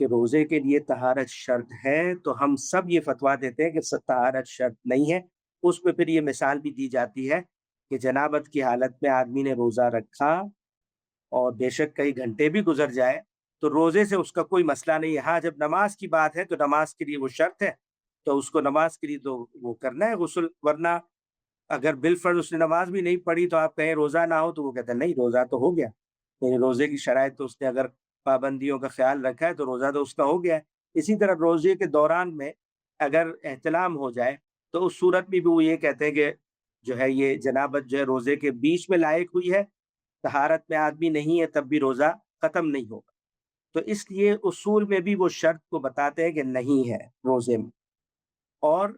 کہ روزے کے لیے طہارت شرط ہے، تو ہم سب یہ فتویٰ دیتے ہیں کہ طہارت شرط نہیں ہے۔ اس پہ پھر یہ مثال بھی دی جاتی ہے کہ جنابت کی حالت میں آدمی نے روزہ رکھا اور بے شک کئی گھنٹے بھی گزر جائے تو روزے سے اس کا کوئی مسئلہ نہیں ہے۔ ہاں جب نماز کی بات ہے تو نماز کے لیے وہ شرط ہے، تو اس کو نماز کے لیے تو وہ کرنا ہے غسل، ورنہ اگر بالفرض اس نے نماز بھی نہیں پڑھی تو آپ کہیں روزہ نہ ہو، تو وہ کہتے ہیں نہیں، روزہ تو ہو گیا، یعنی روزے کی شرائط تو اس نے اگر پابندیوں کا خیال رکھا ہے تو روزہ تو اس کا ہو گیا ہے۔ اسی طرح روزے کے دوران میں اگر احتلام ہو جائے تو اس صورت میں بھی وہ یہ کہتے ہیں کہ جو ہے یہ جنابت جو ہے روزے کے بیچ میں لائق ہوئی ہے، طہارت میں آدمی نہیں ہے تب بھی روزہ ختم نہیں ہوگا۔ تو اس لیے اصول میں بھی وہ شرط کو بتاتے ہیں کہ نہیں ہے روزے میں، اور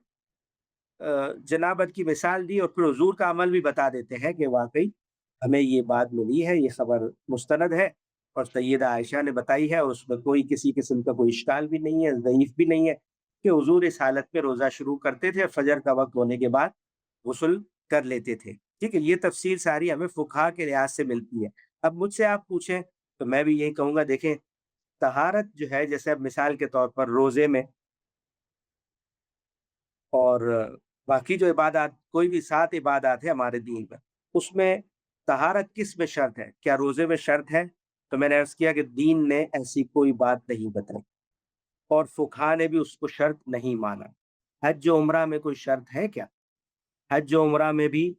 جنابت کی مثال دی اور پھر حضور کا عمل بھی بتا دیتے ہیں کہ واقعی ہمیں یہ بات ملی ہے، یہ خبر مستند ہے اور سیدہ عائشہ نے بتائی ہے، اور اس میں کوئی کسی قسم کا کوئی اشکال بھی نہیں ہے، ضعیف بھی نہیں ہے، کہ حضور اس حالت میں روزہ شروع کرتے تھے اور فجر کا وقت ہونے کے بعد غسل کر لیتے تھے۔ ٹھیک ہے، یہ تفصیل ساری ہمیں فقہا کے لحاظ سے ملتی ہے۔ اب مجھ سے آپ پوچھیں تو میں بھی یہی کہوں گا، دیکھیں طہارت جو ہے، جیسے اب مثال کے طور پر روزے میں اور باقی جو عبادات، کوئی بھی 7 عبادات ہے ہمارے دین میں، اس میں طہارت کس میں شرط ہے؟ کیا روزے میں شرط ہے؟ تو میں نے عرض کیا کہ دین نے ایسی کوئی بات نہیں بتائی اور فقہا نے بھی اس کو شرط نہیں مانا۔ حج و عمرہ میں کوئی شرط ہے کیا؟ حج و عمرہ میں بھی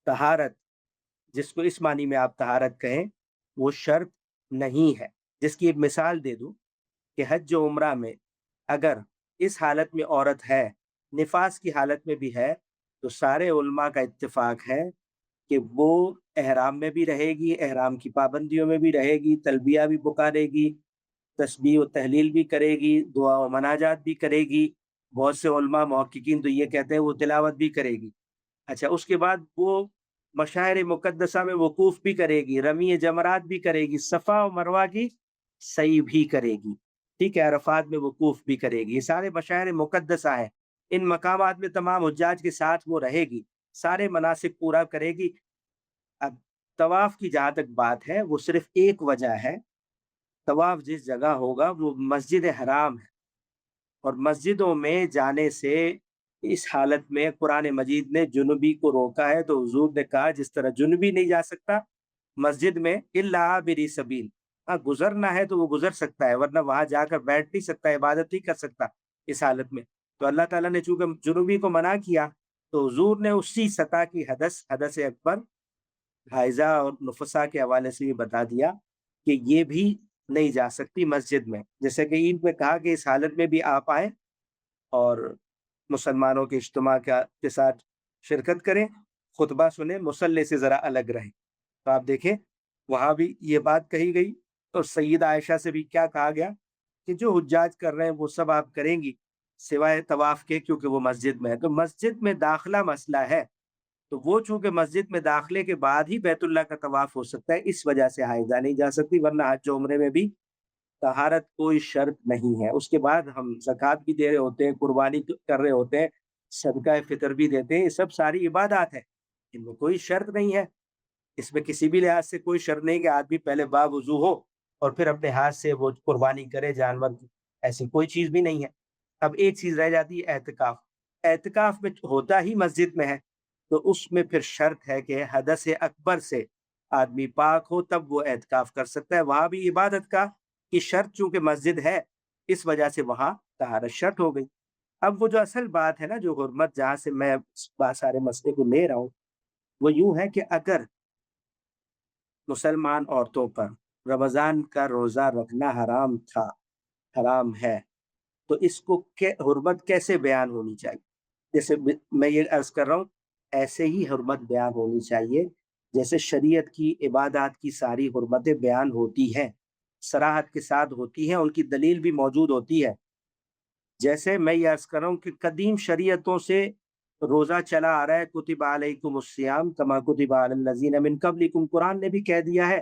طہارت، جس کو اس معنی میں آپ طہارت کہیں، وہ شرط نہیں ہے۔ جس کی ایک مثال دے دوں کہ حج و عمرہ میں اگر اس حالت میں عورت ہے، نفاس کی حالت میں بھی ہے، تو سارے علماء کا اتفاق ہے کہ وہ احرام میں بھی رہے گی، احرام کی پابندیوں میں بھی رہے گی، تلبیہ بھی پکارے گی، تسبیح و تحلیل بھی کرے گی، دعا و مناجات بھی کرے گی۔ بہت سے علماء محققین تو یہ کہتے ہیں وہ تلاوت بھی کرے گی۔ اچھا، اس کے بعد وہ مشاعر مقدسہ میں وقوف بھی کرے گی، رمی جمرات بھی کرے گی، صفا و مروہ کی سعی بھی کرے گی، ٹھیک ہے، عرفات میں وقوف بھی کرے گی۔ یہ سارے مشاعر مقدسہ ہیں، ان مقامات میں تمام حجاج کے ساتھ وہ رہے گی، سارے مناسک پورا کرے گی۔ اب طواف کی جہاں تک بات ہے، وہ صرف ایک وجہ ہے، طواف جس جگہ ہوگا وہ مسجد حرام ہے، اور مسجدوں میں جانے سے اس حالت میں قرآن مجید نے جنوبی کو روکا ہے، تو حضور نے کہا جس طرح جنوبی نہیں جا سکتا مسجد میں الا عابری سبیل، ہاں گزرنا ہے تو وہ گزر سکتا ہے، ورنہ وہاں جا کر بیٹھ نہیں سکتا، عبادت نہیں کر سکتا اس حالت میں۔ تو اللہ تعالیٰ نے چونکہ جنوبی کو منع کیا، تو حضور نے اسی سطح کی حدث اکبر، حائضہ اور نفسا کے حوالے سے یہ بتا دیا کہ یہ بھی نہیں جا سکتی مسجد میں، جیسے کہ عید میں کہا کہ اس حالت میں بھی آپ آئیں اور مسلمانوں کے اجتماع کے ساتھ شرکت کریں، خطبہ سنیں، مصلی سے ذرا الگ رہیں۔ تو آپ دیکھیں وہاں بھی یہ بات کہی گئی، اور سیدہ عائشہ سے بھی کیا کہا گیا کہ جو حجاج کر رہے ہیں وہ سب آپ کریں گی سوائے طواف کے، کیونکہ وہ مسجد میں ہے۔ تو مسجد میں داخلہ مسئلہ ہے، تو وہ چونکہ مسجد میں داخلے کے بعد ہی بیت اللہ کا طواف ہو سکتا ہے، اس وجہ سے حائضہ نہیں جا سکتی، ورنہ حج و عمرے میں بھی طہارت کوئی شرط نہیں ہے۔ اس کے بعد ہم زکوٰۃ بھی دے رہے ہوتے ہیں، قربانی کر رہے ہوتے ہیں، صدقہ فطر بھی دیتے ہیں، یہ سب ساری عبادات ہیں، ان میں کوئی شرط نہیں ہے، اس میں کسی بھی لحاظ سے کوئی شرط نہیں کہ آدمی پہلے باوضو ہو اور پھر اپنے ہاتھ سے وہ قربانی کرے جانور کی، ایسی کوئی چیز بھی نہیں ہے۔ اب ایک چیز رہ جاتی ہے اعتکاف، اعتکاف میں ہوتا ہی مسجد میں ہے، تو اس میں پھر شرط ہے کہ حدث اکبر سے آدمی پاک ہو تب وہ اعتکاف کر سکتا ہے۔ وہاں بھی عبادت کا کی شرط چونکہ مسجد ہے، اس وجہ سے وہاں طہارت شرط ہو گئی۔ اب وہ جو اصل بات ہے نا، جو حرمت جہاں سے میں سارے مسئلے کو لے رہا ہوں، وہ یوں ہے کہ اگر مسلمان عورتوں پر رمضان کا روزہ رکھنا حرام تھا، حرام ہے، تو اس کو حرمت کیسے بیان ہونی چاہیے؟ جیسے میں یہ عرض کر رہا ہوں، ایسے ہی حرمت بیان ہونی چاہیے جیسے شریعت کی عبادات کی ساری حرمتیں بیان ہوتی ہیں، صراحت کے ساتھ ہوتی ہیں، ان کی دلیل بھی موجود ہوتی ہے۔ جیسے میں یہ عرض کر رہا ہوں کہ قدیم شریعتوں سے روزہ چلا آ رہا ہے، کتب علیکم الصیام کما کتب علی الذین من قبلکم، قرآن نے بھی کہہ دیا ہے۔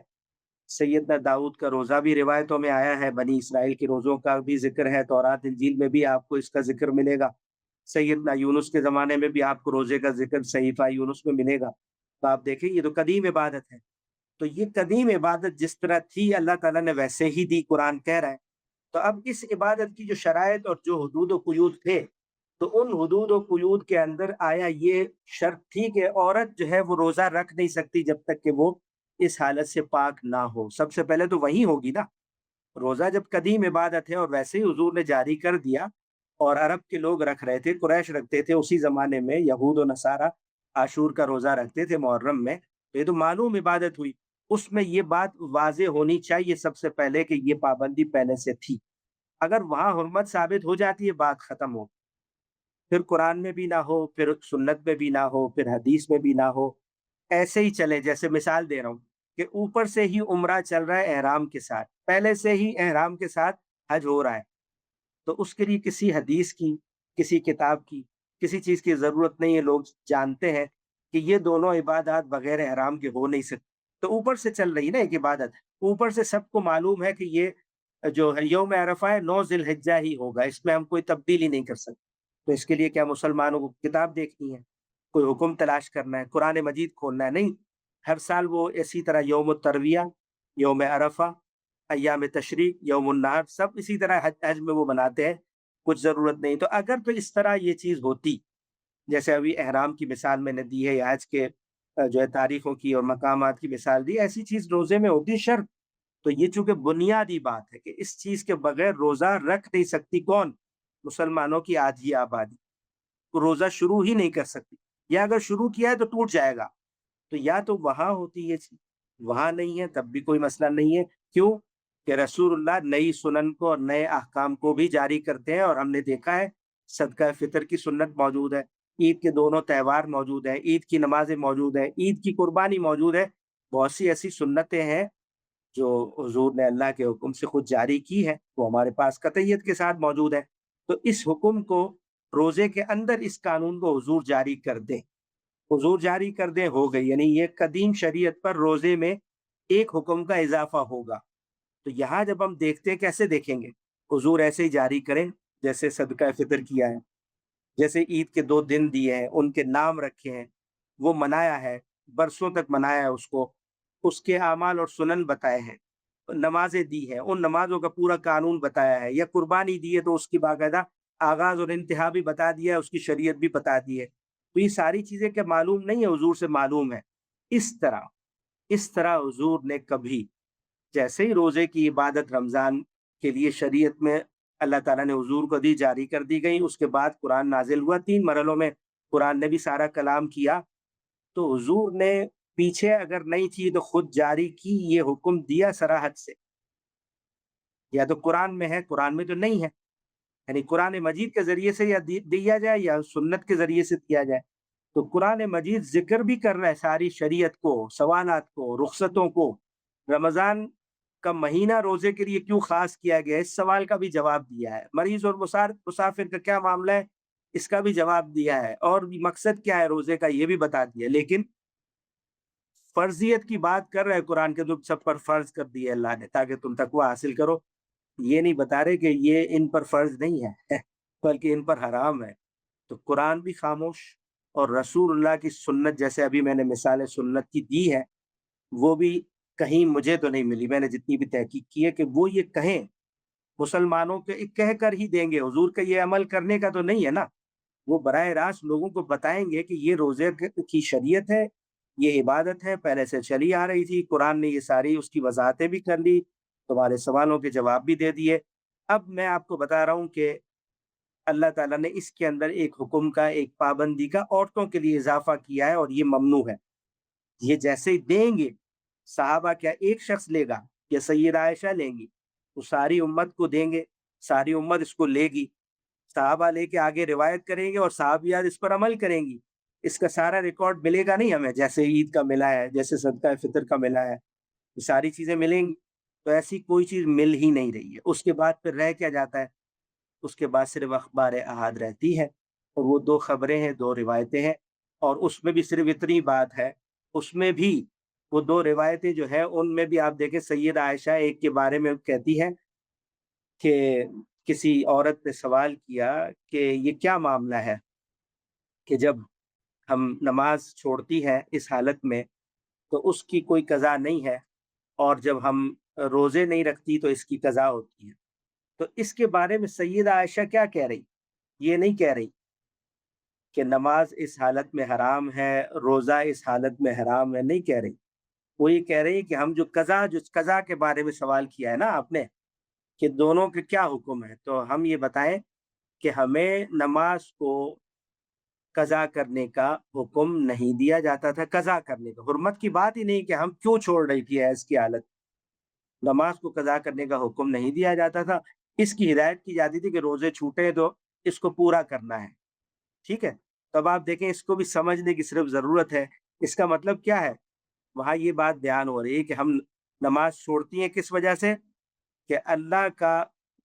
سیدنا داؤد کا روزہ بھی روایتوں میں آیا ہے، بنی اسرائیل کے روزوں کا بھی ذکر ہے، تورات انجیل میں بھی آپ کو اس کا ذکر ملے گا، سیدنا یونس کے زمانے میں بھی آپ کو روزے کا ذکر صحیفہ یونس میں ملے گا۔ تو آپ دیکھیں یہ تو قدیم عبادت ہے، تو یہ قدیم عبادت جس طرح تھی اللہ تعالیٰ نے ویسے ہی دی، قرآن کہہ رہا ہے۔ تو اب اس عبادت کی جو شرائط اور جو حدود و قیود تھے، تو ان حدود و قیود کے اندر آیا یہ شرط تھی کہ عورت جو ہے وہ روزہ رکھ نہیں سکتی جب تک کہ وہ اس حالت سے پاک نہ ہو۔ سب سے پہلے تو وہی ہوگی نا، روزہ جب قدیم عبادت ہے اور ویسے ہی حضور نے جاری کر دیا، اور عرب کے لوگ رکھ رہے تھے، قریش رکھتے تھے اسی زمانے میں، یہود و نصارہ عاشور کا روزہ رکھتے تھے محرم میں، تو یہ تو معلوم عبادت ہوئی۔ اس میں یہ بات واضح ہونی چاہیے سب سے پہلے کہ یہ پابندی پہلے سے تھی۔ اگر وہاں حرمت ثابت ہو جاتی ہے، بات ختم ہو، پھر قرآن میں بھی نہ ہو، پھر سنت میں بھی نہ ہو، پھر حدیث میں بھی نہ ہو، ایسے ہی چلے جیسے مثال دے رہا ہوں کہ اوپر سے ہی عمرہ چل رہا ہے احرام کے ساتھ، پہلے سے ہی احرام کے ساتھ حج ہو رہا ہے، تو اس کے لیے کسی حدیث کی، کسی کتاب کی، کسی چیز کی ضرورت نہیں ہے۔ لوگ جانتے ہیں کہ یہ دونوں عبادات بغیر احرام کے ہو نہیں سکتی، تو اوپر سے چل رہی نا ایک عبادت، اوپر سے سب کو معلوم ہے کہ یہ جو ہے یوم عرفہ ہے 9 ذی الحجہ ہی ہوگا، اس میں ہم کوئی تبدیلی نہیں کر سکتے۔ تو اس کے لیے کیا مسلمانوں کو کتاب دیکھنی ہے، کوئی حکم تلاش کرنا ہے، قرآن مجید کھولنا ہے؟ نہیں، ہر سال وہ اسی طرح یوم الترویہ، یوم عرفہ، ایام تشریق، یوم النحر، سب اسی طرح حج میں وہ مناتے ہیں، کچھ ضرورت نہیں۔ تو اگر تو اس طرح یہ چیز ہوتی، جیسے ابھی احرام کی مثال میں نے دی ہے، یا حج کے جو ہے تاریخوں کی اور مقامات کی مثال دی، ایسی چیز روزے میں ہوتی شرط، تو یہ چونکہ بنیادی بات ہے کہ اس چیز کے بغیر روزہ رکھ نہیں سکتی کون؟ مسلمانوں کی آدھی آبادی روزہ شروع ہی نہیں کر سکتی، یا اگر شروع کیا ہے تو ٹوٹ جائے گا۔ تو یا تو وہاں ہوتی یہ چیز، وہاں نہیں ہے تب بھی کوئی مسئلہ نہیں ہے۔ کیوں کہ رسول اللہ نئی سنن کو اور نئے احکام کو بھی جاری کرتے ہیں، اور ہم نے دیکھا ہے صدقہ فطر کی سنت موجود ہے، عید کے دونوں تہوار موجود ہیں، عید کی نمازیں موجود ہیں، عید کی قربانی موجود ہے، بہت سی ایسی سنتیں ہیں جو حضور نے اللہ کے حکم سے خود جاری کی ہے، وہ ہمارے پاس قطعیت کے ساتھ موجود ہے۔ تو اس حکم کو، روزے کے اندر اس قانون کو حضور جاری کر دیں، حضور جاری کر دیں، ہو گئی، یعنی یہ قدیم شریعت پر روزے میں ایک حکم کا اضافہ ہوگا۔ تو یہاں جب ہم دیکھتے ہیں، کیسے دیکھیں گے؟ حضور ایسے ہی جاری کریں جیسے صدقہ فطر کیا ہے، جیسے عید کے 2 دن دیے ہیں، ان کے نام رکھے ہیں، وہ منایا ہے، برسوں تک منایا ہے اس کو، اس کے اعمال اور سنن بتائے ہیں، نمازیں دی ہیں، ان نمازوں کا پورا قانون بتایا ہے، یا قربانی دی ہے تو اس کی باقاعدہ آغاز اور انتہا بھی بتا دیا ہے، اس کی شریعت بھی بتا دی ہے۔ تو یہ ساری چیزیں کیا معلوم نہیں ہے؟ حضور سے معلوم ہے۔ اس طرح حضور نے کبھی، جیسے ہی روزے کی عبادت رمضان کے لیے شریعت میں اللہ تعالیٰ نے حضور کو دی، جاری کر دی گئی، اس کے بعد قرآن نازل ہوا، 3 مرحلوں میں قرآن نے بھی سارا کلام کیا، تو حضور نے پیچھے اگر نہیں تھی تو خود جاری کی، یہ حکم دیا صراحت سے، یا تو قرآن میں ہے، قرآن میں تو نہیں ہے، یعنی قرآن مجید کے ذریعے سے یا دیا جائے یا سنت کے ذریعے سے دیا جائے۔ تو قرآن مجید ذکر بھی کر رہا ہے ساری شریعت کو، سوالات کو، رخصتوں کو، رمضان کا مہینہ روزے کے لیے کیوں خاص کیا گیا ہے، اس سوال کا بھی جواب دیا ہے۔ مریض اور مسافر کا کیا معاملہ ہے، اس کا بھی جواب دیا ہے، اور مقصد کیا ہے روزے کا یہ بھی بتا دیا۔ لیکن فرضیت کی بات کر رہے قرآن کے، تم سب پر فرض کر دیا اللہ نے تاکہ تم تقوی حاصل کرو، یہ نہیں بتا رہے کہ یہ ان پر فرض نہیں ہے بلکہ ان پر حرام ہے۔ تو قرآن بھی خاموش، اور رسول اللہ کی سنت، جیسے ابھی میں نے مثال سنت کی دی ہے، وہ بھی کہیں مجھے تو نہیں ملی، میں نے جتنی بھی تحقیق کی ہے، کہ وہ یہ کہیں مسلمانوں کے کہہ کر ہی دیں گے، حضور کا یہ عمل کرنے کا تو نہیں ہے نا، وہ براہ راست لوگوں کو بتائیں گے کہ یہ روزے کی شریعت ہے، یہ عبادت ہے، پہلے سے چلی آ رہی تھی، قرآن نے یہ ساری اس کی وضاحتیں بھی کر لی، تمہارے سوالوں کے جواب بھی دے دیے۔ اب میں آپ کو بتا رہا ہوں کہ اللہ تعالیٰ نے اس کے اندر ایک حکم کا، ایک پابندی کا عورتوں کے لیے اضافہ کیا ہے، اور یہ ممنوع ہے۔ یہ جیسے ہی دیں گے، صحابہ کیا ایک شخص لے گا یا سیدہ عائشہ لیں گی؟ وہ ساری امت کو دیں گے، ساری امت اس کو لے گی، صحابہ لے کے آگے روایت کریں گے، اور صحابیات اس پر عمل کریں گی۔ اس کا سارا ریکارڈ ملے گا نہیں ہمیں، جیسے عید کا ملا ہے، جیسے صدقہ فطر کا ملا ہے، یہ ساری چیزیں ملیں گی؟ تو ایسی کوئی چیز مل ہی نہیں رہی ہے۔ اس کے بعد پھر رہ کیا جاتا ہے؟ اس کے بعد صرف اخبار احاد رہتی ہے، اور وہ 2 خبریں ہیں، 2 روایتیں ہیں، اور اس میں بھی صرف اتنی بات ہے، اس میں بھی وہ 2 روایتیں جو ہے ان میں بھی آپ دیکھیں، سیدہ عائشہ ایک کے بارے میں کہتی ہے کہ کسی عورت نے سوال کیا کہ یہ کیا معاملہ ہے کہ جب ہم نماز چھوڑتی ہے اس حالت میں تو اس کی کوئی قضا نہیں ہے، اور جب ہم روزے نہیں رکھتی تو اس کی قضا ہوتی ہے۔ تو اس کے بارے میں سیدہ عائشہ کیا کہہ رہی؟ یہ نہیں کہہ رہی کہ نماز اس حالت میں حرام ہے، روزہ اس حالت میں حرام ہے، نہیں کہہ رہی۔ وہ یہ کہہ رہی ہے کہ ہم جو قضا کے بارے میں سوال کیا ہے نا آپ نے، کہ دونوں کے کیا حکم ہے، تو ہم یہ بتائیں کہ ہمیں نماز کو قضا کرنے کا حکم نہیں دیا جاتا تھا، قضا کرنے کا، حرمت کی بات ہی نہیں کہ ہم کیوں چھوڑ رہی تھی ایس کی حالت، نماز کو قضا کرنے کا حکم نہیں دیا جاتا تھا، اس کی ہدایت کی جاتی تھی کہ روزے چھوٹے تو اس کو پورا کرنا ہے، ٹھیک ہے؟ تو اب آپ دیکھیں اس کو بھی سمجھنے کی صرف ضرورت ہے، اس کا مطلب کیا ہے؟ وہاں یہ بات بیان ہو رہی ہے کہ ہم نماز چھوڑتی ہیں کس وجہ سے؟ کہ اللہ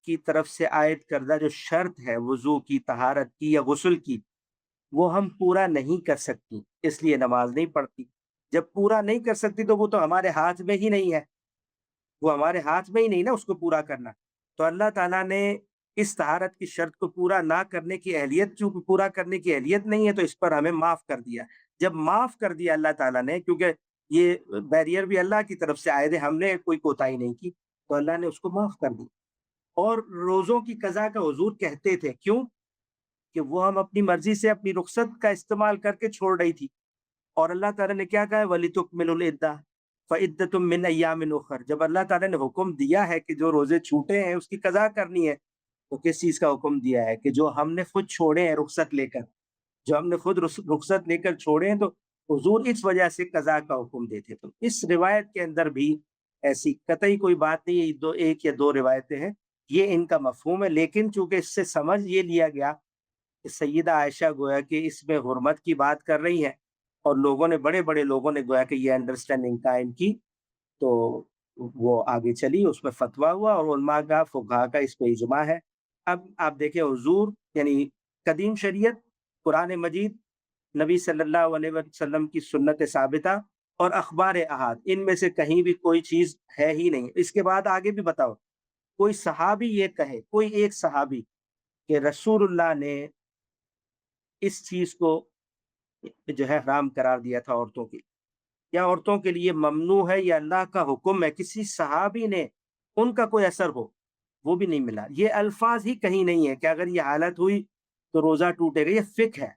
کی طرف سے عائد کردہ جو شرط ہے وضو کی، طہارت کی یا غسل کی، وہ ہم پورا نہیں کر سکتی، اس لیے نماز نہیں پڑھتی۔ جب پورا نہیں کر سکتی تو وہ تو ہمارے ہاتھ میں ہی نہیں ہے، وہ ہمارے ہاتھ میں ہی نہیں نا اس کو پورا کرنا۔ تو اللہ تعالیٰ نے اس طہارت کی شرط کو پورا نہ کرنے کی اہلیت، چونکہ پورا کرنے کی اہلیت نہیں ہے تو اس پر ہمیں معاف کر دیا۔ جب معاف کر دیا اللہ تعالیٰ نے، کیونکہ یہ بیریئر بھی اللہ کی طرف سے آئے تھے، ہم نے کوئی کوتاہی نہیں کی، تو اللہ نے اس کو معاف کر دی۔ اور روزوں کی قضا کا حضور کہتے تھے، کیوں؟ کہ وہ ہم اپنی مرضی سے اپنی رخصت کا استعمال کر کے چھوڑ رہی تھی، اور اللہ تعالیٰ نے کیا کہا ہے؟ وَلِتُكْمِلُوا الْعِدَّةَ فَعِدَّةٌ مِّنْ أَيَّامٍ أُخَرَ۔ جب اللہ تعالیٰ نے حکم دیا ہے کہ جو روزے چھوٹے ہیں اس کی قضا کرنی ہے، تو کس چیز کا حکم دیا ہے؟ کہ جو ہم نے خود چھوڑے ہیں رخصت لے کر، جو ہم نے خود رخصت لے کر چھوڑے ہیں، تو حضور اس وجہ سے قضا کا حکم دیتے۔ تو اس روایت کے اندر بھی ایسی قطعی کوئی بات نہیں ہے، ایک یا دو روایتیں ہیں، یہ ان کا مفہوم ہے، لیکن چونکہ اس سے سمجھ یہ لیا گیا کہ سیدہ عائشہ گویا کہ اس میں حرمت کی بات کر رہی ہیں، اور لوگوں نے، بڑے بڑے لوگوں نے گویا کہ یہ انڈرسٹینڈنگ قائم کی، تو وہ آگے چلی، اس میں فتویٰ ہوا، اور علماء کا، فقہاء کا اس پہ اجماع ہے۔ اب آپ دیکھیں حضور، یعنی قدیم شریعت، قرآن مجید، نبی صلی اللہ علیہ وسلم کی سنت ثابتہ اور اخبار احاد، ان میں سے کہیں بھی کوئی چیز ہے ہی نہیں۔ اس کے بعد آگے بھی بتاؤ، کوئی صحابی یہ کہے، کوئی ایک صحابی، کہ رسول اللہ نے اس چیز کو جو ہے حرام قرار دیا تھا عورتوں کی، یا عورتوں کے لیے ممنوع ہے، یا اللہ کا حکم ہے، کسی صحابی نے ان کا کوئی اثر ہو، وہ بھی نہیں ملا۔ یہ الفاظ ہی کہیں نہیں ہے کہ اگر یہ حالت ہوئی تو روزہ ٹوٹے گا، یہ فقہ ہے،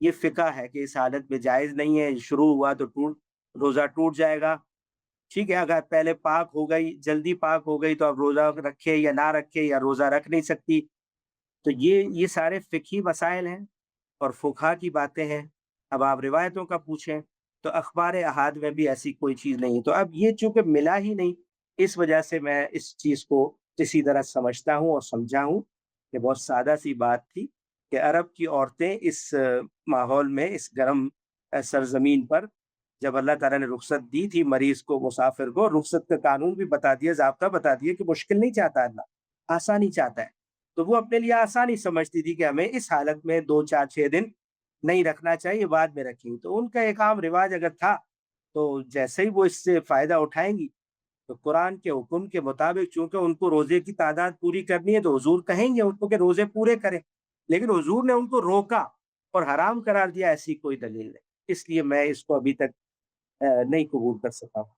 یہ فقہ ہے کہ اس حالت میں جائز نہیں ہے، شروع ہوا تو روزہ ٹوٹ جائے گا، ٹھیک ہے؟ اگر پہلے پاک ہو گئی، جلدی پاک ہو گئی، تو اب روزہ رکھے یا نہ رکھے، یا روزہ رکھ نہیں سکتی، تو یہ سارے فقہی مسائل ہیں اور فقہا کی باتیں ہیں۔ اب آپ روایتوں کا پوچھیں تو اخبار احاد میں بھی ایسی کوئی چیز نہیں، تو اب یہ چونکہ ملا ہی نہیں، اس وجہ سے میں اس چیز کو اسی طرح سمجھتا ہوں اور سمجھا ہوں کہ بہت سادہ سی بات تھی کہ عرب کی عورتیں اس ماحول میں، اس گرم سرزمین پر، جب اللہ تعالیٰ نے رخصت دی تھی مریض کو، مسافر کو، رخصت کا قانون بھی بتا دیا، ضابطہ بتا دیا کہ مشکل نہیں چاہتا اللہ، آسانی چاہتا ہے، تو وہ اپنے لیے آسانی سمجھتی تھی کہ ہمیں اس حالت میں 2 4 6 دن نہیں رکھنا چاہیے، بعد میں رکھیں، تو ان کا ایک عام رواج اگر تھا، تو جیسے ہی وہ اس سے فائدہ اٹھائیں گی، تو قرآن کے حکم کے مطابق چونکہ ان کو روزے کی تعداد پوری کرنی ہے، تو حضور کہیں گے ان کو کہ روزے پورے کریں، لیکن حضور نے ان کو روکا اور حرام قرار دیا، ایسی کوئی دلیل نہیں، اس لیے میں اس کو ابھی تک نہیں قبول کر سکا ہوں۔